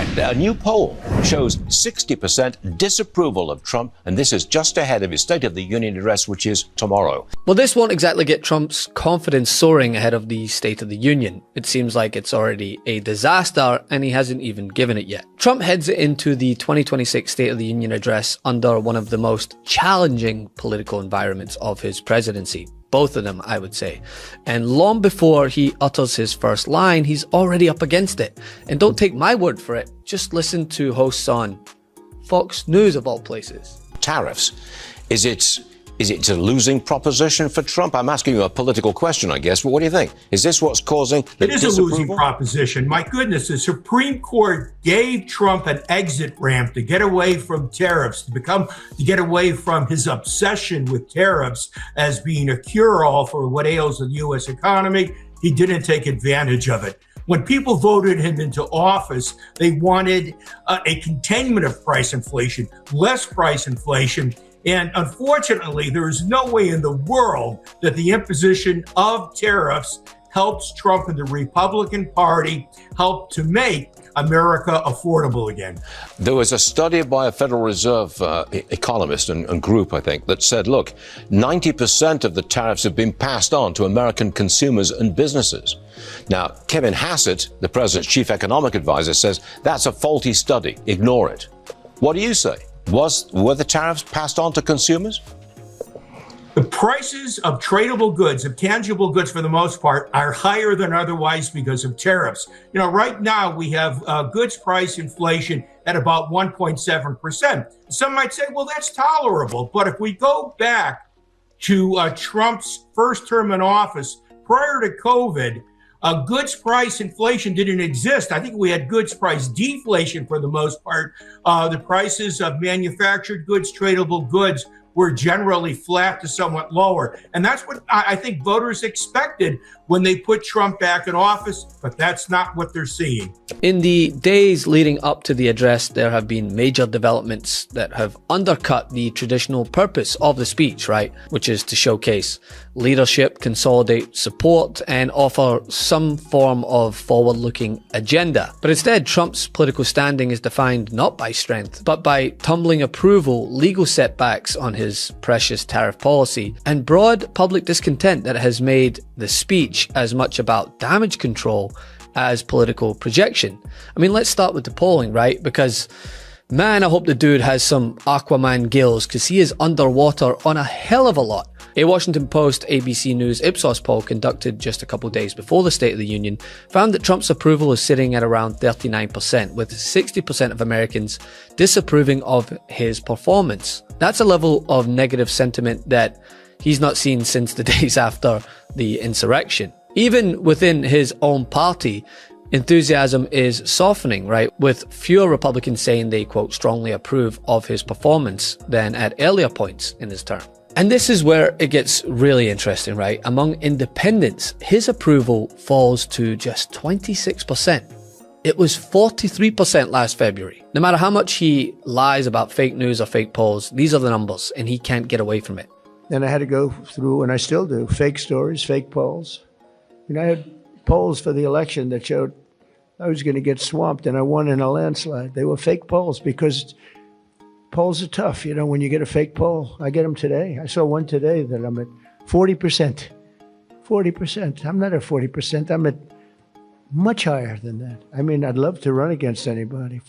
Right, a new poll shows 60% disapproval of Trump, and this is just ahead of his State of the Union address, which is tomorrow. Well, this won't exactly get Trump's confidence soaring ahead of the State of the Union. It seems like it's already a disaster, and he hasn't even given it yet. Trump heads into the 2026 State of the Union address under one of the most challenging political environments of his presidency. Both of them, I would say. And long before he utters his first line, he's already up against it. And don't take my word for it. Just listen to hosts on Fox News, of all places. Tariffs. Is it a losing proposition for Trump? I'm asking you a political question, I guess, but what do you think? Is this what's causing the disapproval? It is a losing proposition. My goodness, the Supreme Court gave Trump an exit ramp to get away from tariffs, to get away from his obsession with tariffs as being a cure-all for what ails the U.S. economy. He didn't take advantage of it. When people voted him into office, they wanted a containment of price inflation, less price inflation. And unfortunately, there is no way in the world that the imposition of tariffs helps Trump and the Republican Party help to make America affordable again. There was a study by a Federal Reserve economist and group, I think, that said, look, 90% of the tariffs have been passed on to American consumers and businesses. Now, Kevin Hassett, the president's chief economic advisor, says that's a faulty study. Ignore it. What do you say? Were the tariffs passed on to consumers? The prices of tradable goods, of tangible goods for the most part, are higher than otherwise because of tariffs. You know, right now we have goods price inflation at about 1.7%. Some might say, well, that's tolerable. But if we go back to Trump's first term in office, prior to COVID, goods price inflation didn't exist. I think we had goods price deflation for the most part. The prices of manufactured goods, tradable goods, were generally flat to somewhat lower. And that's what I think voters expected when they put Trump back in office, but that's not what they're seeing. In the days leading up to the address, there have been major developments that have undercut the traditional purpose of the speech, right? Which is to showcase leadership, consolidate support, and offer some form of forward-looking agenda. But instead, Trump's political standing is defined not by strength, but by tumbling approval, legal setbacks on his precious tariff policy, and broad public discontent that has made the speech as much about damage control as political projection. I mean, let's start with the polling, right? Because, man, I hope the dude has some Aquaman gills, because he is underwater on a hell of a lot. A Washington Post ABC News Ipsos poll conducted just a couple days before the State of the Union found that Trump's approval is sitting at around 39%, with 60% of Americans disapproving of his performance. That's a level of negative sentiment that he's not seen since the days after the insurrection. Even within his own party, enthusiasm is softening, right? With fewer Republicans saying they, quote, strongly approve of his performance than at earlier points in his term. And this is where it gets really interesting, right? Among independents, his approval falls to just 26%. It was 43% last February. No matter how much he lies about fake news or fake polls, these are the numbers, and he can't get away from it. Then I had to go through, and I still do, fake stories, fake polls. You know, I had polls for the election that showed I was going to get swamped, and I won in a landslide. They were fake polls because polls are tough. You know, when you get a fake poll, I get them today. I saw one today that I'm at 40%. 40%. I'm not at 40%. I'm at much higher than that. I mean, I'd love to run against anybody.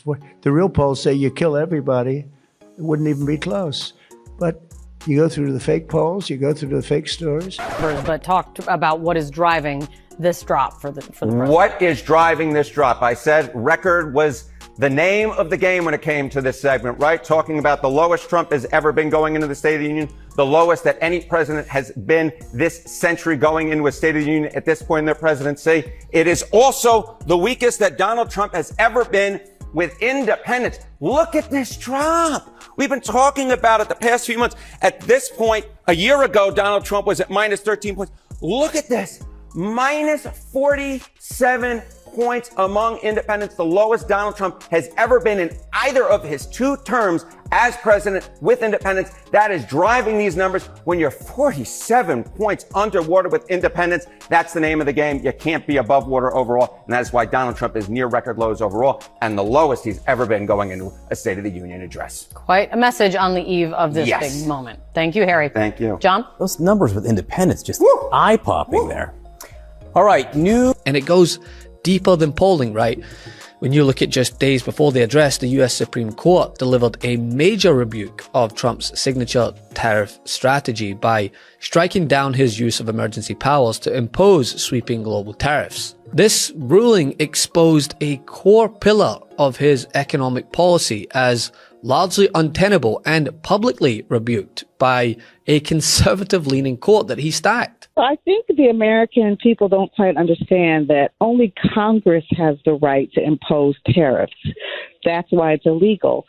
The real polls say you kill everybody. It wouldn't even be close. But you go through the fake polls, you go through the fake stories. But talk about what is driving this drop for the president. What is driving this drop? I said record was the name of the game when it came to this segment, right? Talking about the lowest Trump has ever been going into the State of the Union, the lowest that any president has been this century going into a State of the Union at this point in their presidency. It is also the weakest that Donald Trump has ever been with independents. Look at this drop. We've been talking about it the past few months. At this point, a year ago, Donald Trump was at minus 13 points. Look at this, minus 47 points among independents, the lowest Donald Trump has ever been in either of his 2 terms as president with independents. That is driving these numbers. When you're 47 points underwater with independents, that's the name of the game. You can't be above water overall. And that is why Donald Trump is near record lows overall and the lowest he's ever been going into a State of the Union address. Quite a message on the eve of this big moment. Thank you, Harry. Thank you. John? Those numbers with independents just eye-popping there. All right, And it goes deeper than polling, right? When you look at just days before the address, the US Supreme Court delivered a major rebuke of Trump's signature tariff strategy by striking down his use of emergency powers to impose sweeping global tariffs. This ruling exposed a core pillar of his economic policy as largely untenable and publicly rebuked by a conservative-leaning court that he stacked. I think the American people don't quite understand that only Congress has the right to impose tariffs. That's why it's illegal.